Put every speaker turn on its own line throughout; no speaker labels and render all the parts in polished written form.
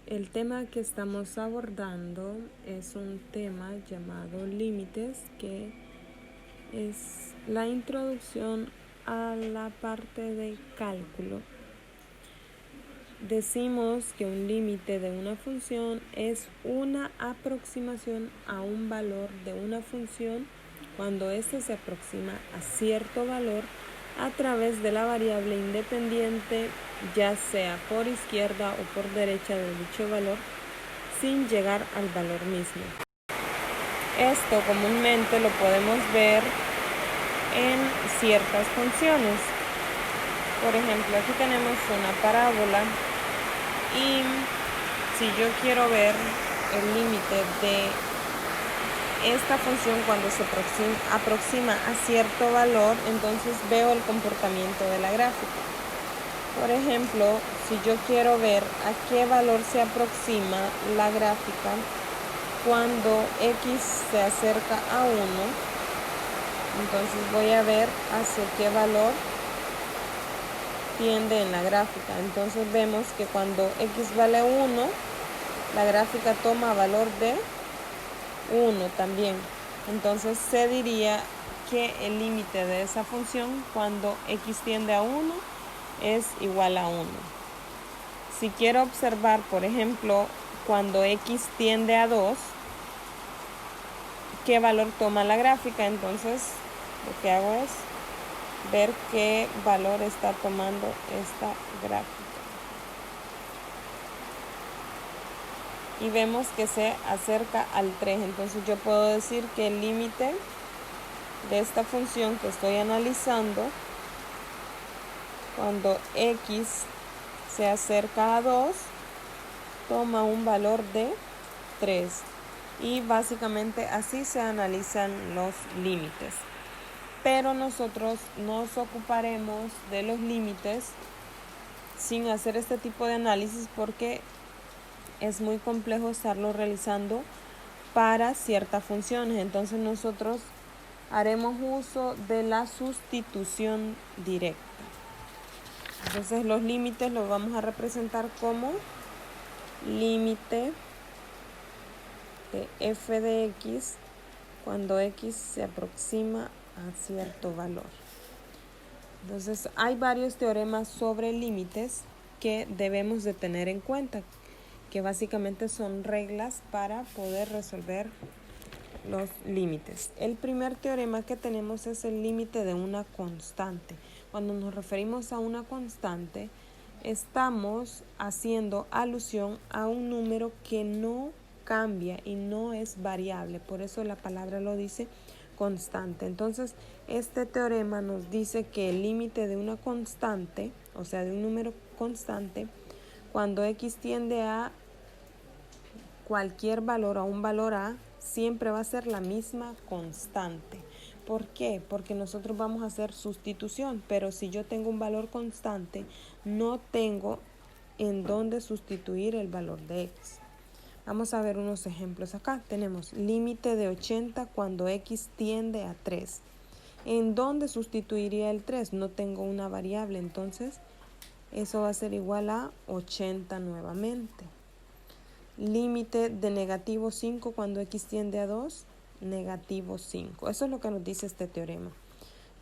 El tema que estamos abordando es un tema llamado límites, que es la introducción a la parte de cálculo. Decimos que un límite de una función es una aproximación a un valor de una función cuando éste se aproxima a cierto valor a través de la variable independiente, ya sea por izquierda o por derecha de dicho valor, sin llegar al valor mismo. Esto comúnmente lo podemos ver en ciertas funciones. Por ejemplo, aquí tenemos una parábola y si yo quiero ver el límite de esta función cuando se aproxima a cierto valor, entonces veo el comportamiento de la gráfica. Por ejemplo, si yo quiero ver a qué valor se aproxima la gráfica cuando x se acerca a 1, entonces voy a ver hacia qué valor tiende en la gráfica. Entonces vemos que cuando x vale 1, la gráfica toma valor de 1 también. Entonces se diría que el límite de esa función cuando x tiende a 1 es igual a 1. Si quiero observar, por ejemplo, cuando x tiende a 2, qué valor toma la gráfica, entonces lo que hago es ver qué valor está tomando esta gráfica. Y vemos que se acerca al 3, entonces yo puedo decir que el límite de esta función que estoy analizando cuando x se acerca a 2 toma un valor de 3, y básicamente así se analizan los límites. Pero nosotros nos ocuparemos de los límites sin hacer este tipo de análisis porque es muy complejo estarlo realizando para ciertas funciones. Entonces nosotros haremos uso de la sustitución directa. Entonces los límites los vamos a representar como límite de f de x cuando x se aproxima a cierto valor. Entonces hay varios teoremas sobre límites que debemos de tener en cuenta, que básicamente son reglas para poder resolver los límites. El primer teorema que tenemos es el límite de una constante. Cuando nos referimos a una constante, estamos haciendo alusión a un número que no cambia y no es variable, por eso la palabra lo dice constante. Entonces, este teorema nos dice que el límite de una constante, o sea, de un número constante, cuando x tiende a cualquier valor, a un valor a, siempre va a ser la misma constante. ¿Por qué? Porque nosotros vamos a hacer sustitución, pero si yo tengo un valor constante, no tengo en dónde sustituir el valor de x. Vamos a ver unos ejemplos acá. Tenemos límite de 80 cuando x tiende a 3. ¿En dónde sustituiría el 3? No tengo una variable, entonces eso va a ser igual a 80 nuevamente. Límite de negativo 5 cuando x tiende a 2, negativo 5. Eso es lo que nos dice este teorema.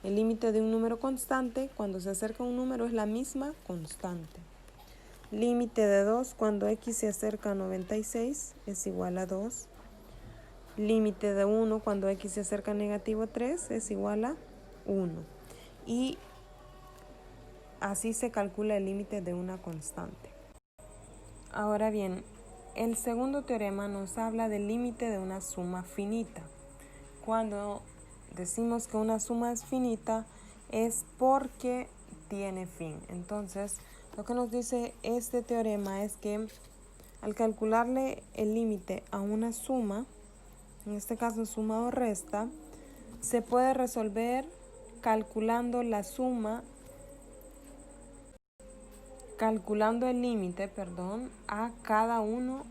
El límite de un número constante cuando se acerca a un número es la misma constante. Límite de 2 cuando x se acerca a 96 es igual a 2. Límite de 1 cuando x se acerca a negativo 3 es igual a 1. Y así se calcula el límite de una constante. Ahora bien, el segundo teorema nos habla del límite de una suma finita. Cuando decimos que una suma es finita es porque tiene fin. Entonces, lo que nos dice este teorema es que al calcularle el límite a una suma, en este caso suma o resta, se puede resolver calculando el límite, a cada uno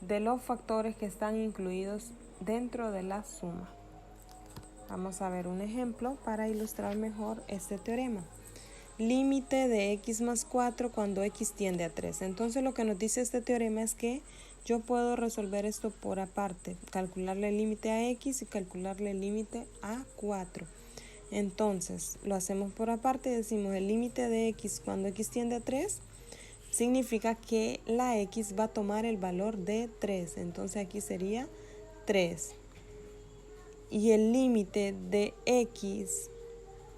de los factores que están incluidos dentro de la suma. Vamos a ver un ejemplo para ilustrar mejor este teorema. límite de x más 4 cuando x tiende a 3. Entonces lo que nos dice este teorema es que yo puedo resolver esto por aparte, calcularle el límite a x y calcularle el límite a 4. Entonces lo hacemos por aparte y decimos el límite de x cuando x tiende a 3 significa que la x va a tomar el valor de 3. Entonces aquí sería 3. Y el límite de x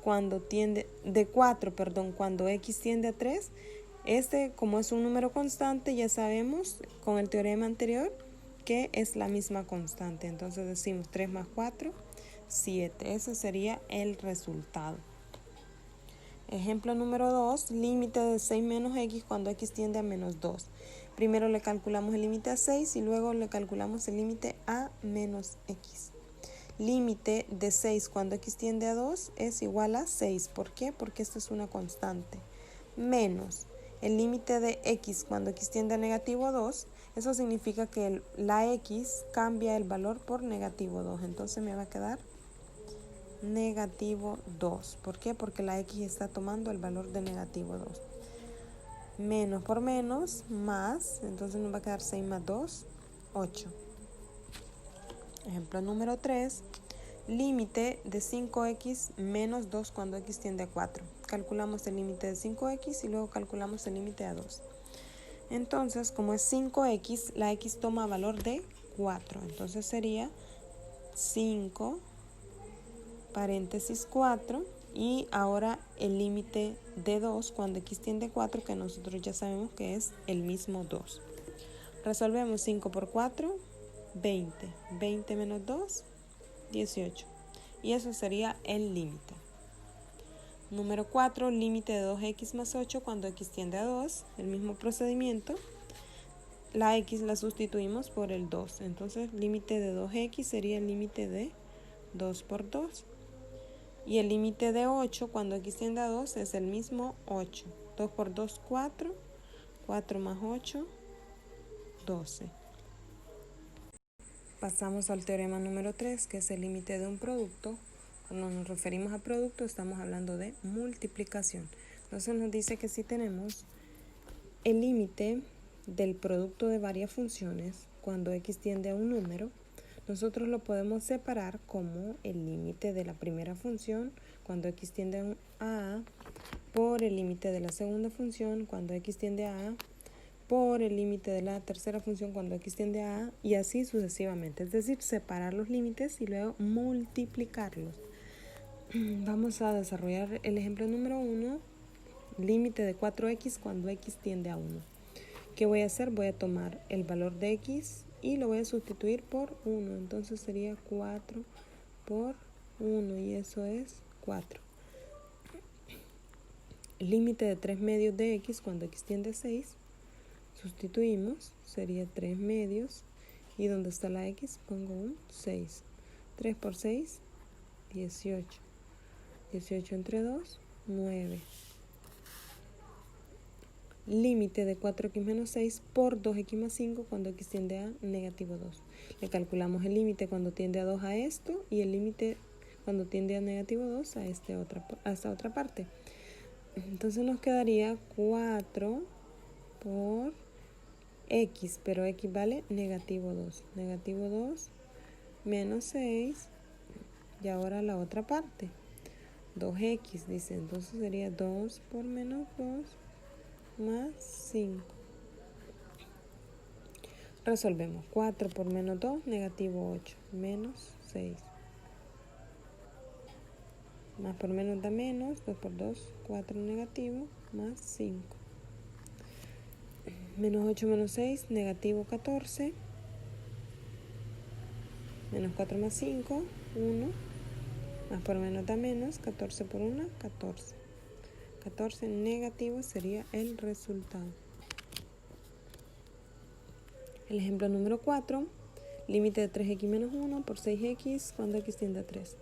cuando tiende, de 4, perdón, cuando x tiende a 3, como es un número constante, ya sabemos con el teorema anterior que es la misma constante. Entonces decimos 3 más 4, 7. Ese sería el resultado. Ejemplo número 2, límite de 6 menos x cuando x tiende a menos 2. Primero le calculamos el límite a 6 y luego le calculamos el límite a menos x. Límite de 6 cuando x tiende a 2 es igual a 6. ¿Por qué? Porque esta es una constante. Menos el límite de x cuando x tiende a negativo 2. Eso significa que la x cambia el valor por negativo 2. Entonces me va a quedar negativo 2. ¿Por qué? Porque la x está tomando el valor de negativo 2. Menos por menos, más. Entonces nos va a quedar 6 más 2, 8. Ejemplo número 3, límite de 5x menos 2 cuando x tiende a 4. Calculamos el límite de 5x y luego calculamos el límite a 2. Entonces, como es 5x, la x toma valor de 4. Entonces sería 5, paréntesis 4, y ahora el límite de 2 cuando x tiende a 4, que nosotros ya sabemos que es el mismo 2. Resolvemos 5 por 4, 20. 20 menos 2, 18. Y eso sería el límite. Número 4, límite de 2x más 8 cuando x tiende a 2. El mismo procedimiento. La x la sustituimos por el 2. Entonces, límite de 2x sería el límite de 2 por 2. Y el límite de 8 cuando x tiende a 2 es el mismo 8. 2 por 2, 4. 4 más 8, 12. Pasamos al teorema número 3, que es el límite de un producto. Cuando nos referimos a producto, estamos hablando de multiplicación. Entonces nos dice que si tenemos el límite del producto de varias funciones, cuando x tiende a un número, nosotros lo podemos separar como el límite de la primera función, cuando x tiende a por el límite de la segunda función, cuando x tiende a por el límite de la tercera función cuando x tiende a y así sucesivamente. Es decir, separar los límites y luego multiplicarlos. Vamos a desarrollar el ejemplo número 1, límite de 4x cuando x tiende a 1. ¿Qué voy a hacer? Voy a tomar el valor de x y lo voy a sustituir por 1. Entonces sería 4 por 1 y eso es 4. Límite de 3 medios de x cuando x tiende a 6. Sustituimos, sería 3 medios, y donde está la x pongo un 6. 3 por 6, 18. 18 entre 2, 9. Límite de 4x menos 6 por 2x más 5 cuando x tiende a negativo 2. Le calculamos el límite cuando tiende a 2 a esto y el límite cuando tiende a negativo 2 a esta otra parte. Entonces nos quedaría 4 por x, pero x vale negativo 2. Negativo 2 menos 6. Y ahora la otra parte. 2x, dice. Entonces sería 2 por menos 2 más 5. Resolvemos. 4 por menos 2, negativo 8. Menos 6. Más por menos da menos. 2 por 2, 4 negativo, más 5. Menos 8 menos 6, negativo 14. Menos 4 más 5, 1. Más por menos da menos, 14 por 1, 14. 14 negativo sería el resultado. El ejemplo número 4, límite de 3x menos 1 por 6x cuando x tiende a 3.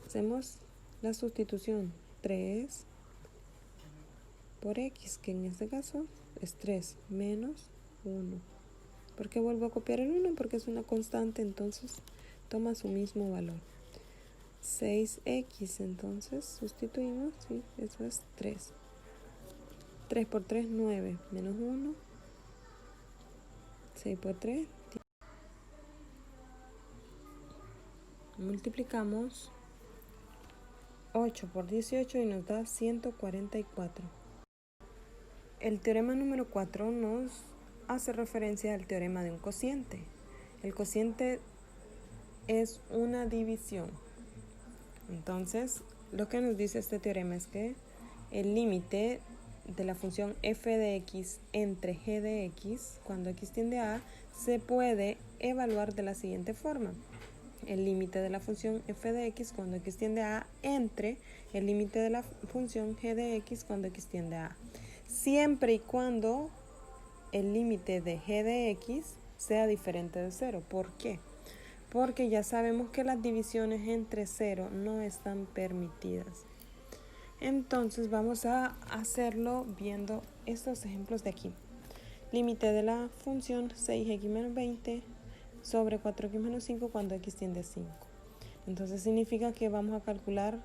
Hacemos la sustitución, 3 por x, que en este caso es 3 menos 1. ¿Por qué vuelvo a copiar el 1? Porque es una constante, entonces toma su mismo valor. 6x, entonces sustituimos, sí, eso es 3. 3 por 3, 9. Menos 1. 6 por 3. Multiplicamos 8 por 18 y nos da 144. El teorema número 4 nos hace referencia al teorema de un cociente. El cociente es una división. Entonces, lo que nos dice este teorema es que el límite de la función f de x entre g de x, cuando x tiende a, se puede evaluar de la siguiente forma. El límite de la función f de x cuando x tiende a entre el límite de la función g de x cuando x tiende a. Siempre y cuando el límite de g de x sea diferente de 0. ¿Por qué? Porque ya sabemos que las divisiones entre 0 no están permitidas. Entonces vamos a hacerlo viendo estos ejemplos de aquí. Límite de la función 6x menos 20 sobre 4x menos 5 cuando x tiende a 5. Entonces significa que vamos a calcular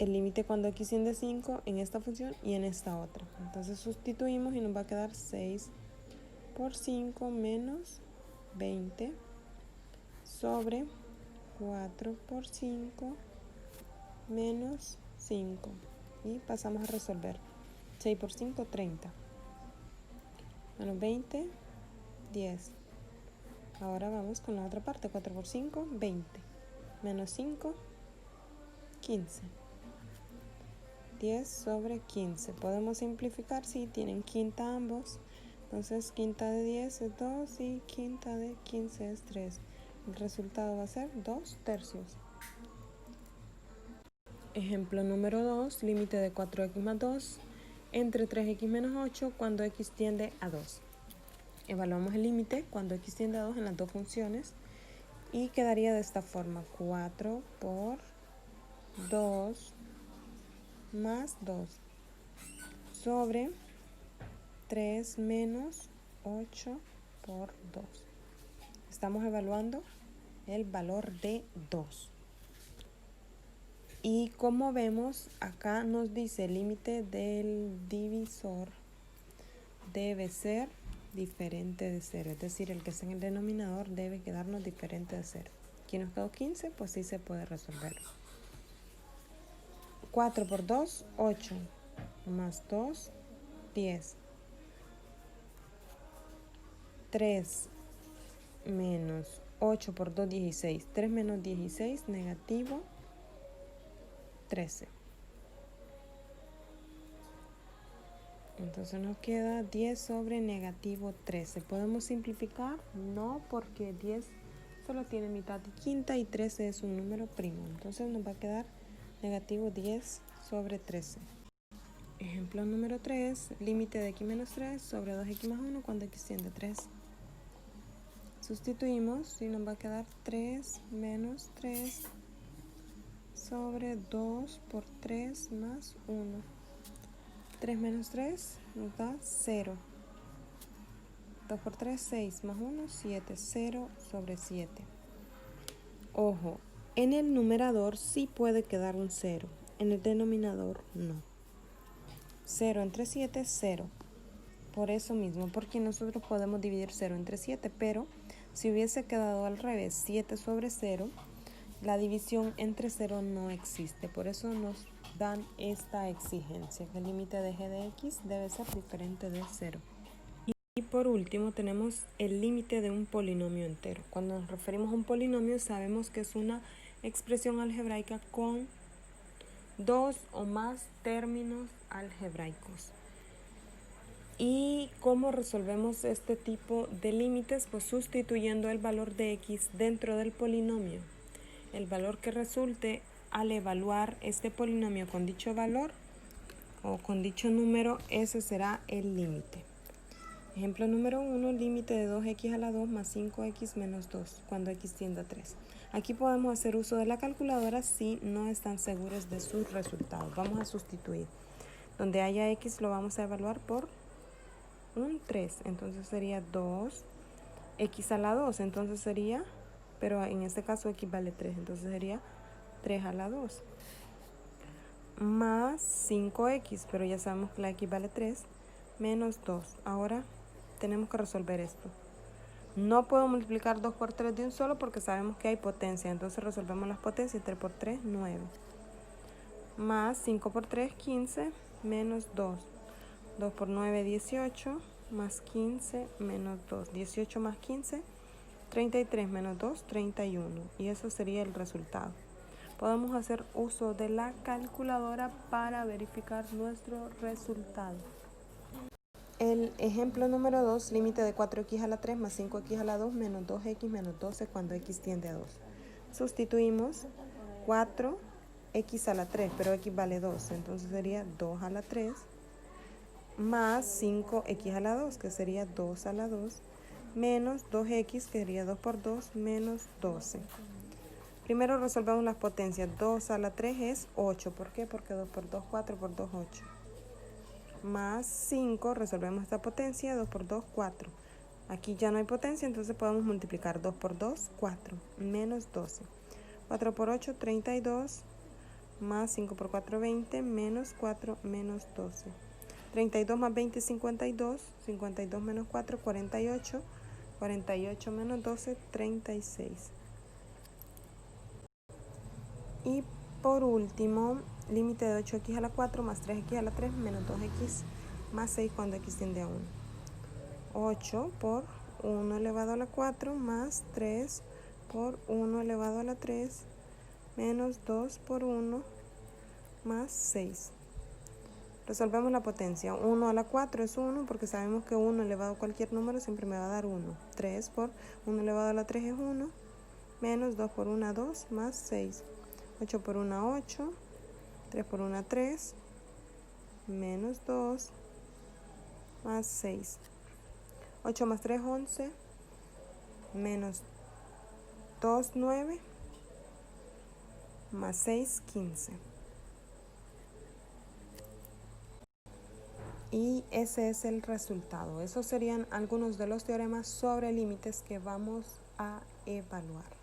el límite cuando x tiende a 5 en esta función y en esta otra. Entonces sustituimos y nos va a quedar 6 por 5 menos 20 sobre 4 por 5 menos 5. Y pasamos a resolver. 6 por 5, 30. Menos 20, 10. Ahora vamos con la otra parte. 4 por 5, 20. Menos 5, 15. 10 sobre 15. Podemos simplificar si tienen quinta ambos. Entonces quinta de 10 es 2 y quinta de 15 es 3. El resultado va a ser 2 tercios. Ejemplo número 2. Límite de 4x más 2 entre 3x menos 8 cuando x tiende a 2. Evaluamos el límite cuando x tiende a 2 en las dos funciones y quedaría de esta forma. 4 por 2 más 2 sobre 3 menos 8 por 2. Estamos evaluando el valor de 2. Y como vemos, acá nos dice el límite del divisor debe ser diferente de 0. Es decir, el que está en el denominador debe quedarnos diferente de 0. Aquí nos quedó 15, pues sí se puede resolver. 4 por 2, 8. Más 2, 10. 3 menos 8 por 2, 16. 3 menos 16, negativo 13. Entonces nos queda 10 sobre negativo 13. ¿Podemos simplificar? No, porque 10 solo tiene mitad y quinta y 13 es un número primo. Entonces nos va a quedar negativo 10 sobre 13. Ejemplo número 3. Límite de x menos 3 sobre 2x más 1 cuando x tiende a 3. Sustituimos y nos va a quedar 3 menos 3 sobre 2 por 3 más 1. 3 menos 3 nos da 0. 2 por 3, 6 más 1, 7. 0 sobre 7. Ojo, en el numerador sí puede quedar un 0. En el denominador no. 0 entre 7 es 0. Por eso mismo, porque nosotros podemos dividir 0 entre 7, pero si hubiese quedado al revés, 7 sobre 0, la división entre 0 no existe. Por eso nos dan esta exigencia, que el límite de g de x debe ser diferente de 0. Y por último tenemos el límite de un polinomio entero. Cuando nos referimos a un polinomio sabemos que es una expresión algebraica con dos o más términos algebraicos. ¿Y cómo resolvemos este tipo de límites? Pues sustituyendo el valor de x dentro del polinomio. El valor que resulte al evaluar este polinomio con dicho valor o con dicho número, ese será el límite. Ejemplo número 1, límite de 2x a la 2 más 5x menos 2 cuando x tiende a 3. Aquí podemos hacer uso de la calculadora si no están seguros de sus resultados. Vamos a sustituir. Donde haya x lo vamos a evaluar por un 3. Entonces sería 2x a la 2. Entonces sería, pero en este caso x vale 3. Entonces sería 3 a la 2. más 5x, pero ya sabemos que la x vale 3, menos 2. Ahora tenemos que resolver esto. No puedo multiplicar 2 por 3 de un solo porque sabemos que hay potencia. Entonces resolvemos las potencias. 3 por 3, 9. Más 5 por 3, 15, menos 2. 2 por 9, 18, más 15, menos 2. 18 más 15, 33 menos 2, 31. Y eso sería el resultado. Podemos hacer uso de la calculadora para verificar nuestro resultado. El ejemplo número 2, límite de 4x a la 3 más 5x a la 2 menos 2x menos 12 cuando x tiende a 2. Sustituimos 4x a la 3, pero x vale 2, entonces sería 2 a la 3 más 5x a la 2, que sería 2 a la 2, menos 2x, que sería 2 por 2, menos 12. Primero resolvemos las potencias. 2 a la 3 es 8. ¿Por qué? Porque 2 por 2, 4 por 2, 8. Más 5, resolvemos esta potencia. 2 por 2, 4. Aquí ya no hay potencia, entonces podemos multiplicar. 2 por 2, 4. Menos 12. 4 por 8, 32. Más 5 por 4, 20. Menos 4, menos 12. 32 más 20, 52. 52 menos 4, 48. 48 menos 12, 36. Y por último, límite de 8x a la 4 más 3x a la 3 menos 2x más 6 cuando x tiende a 1. 8 por 1 elevado a la 4 más 3 por 1 elevado a la 3 menos 2 por 1 más 6. Resolvemos la potencia. 1 a la 4 es 1 porque sabemos que 1 elevado a cualquier número siempre me va a dar 1. 3 por 1 elevado a la 3 es 1 menos 2 por 1, 2 más 6. 8 por 1, 8, 3 por 1, 3, menos 2, más 6. 8 más 3, 11, menos 2, 9, más 6, 15. Y ese es el resultado. Esos serían algunos de los teoremas sobre límites que vamos a evaluar.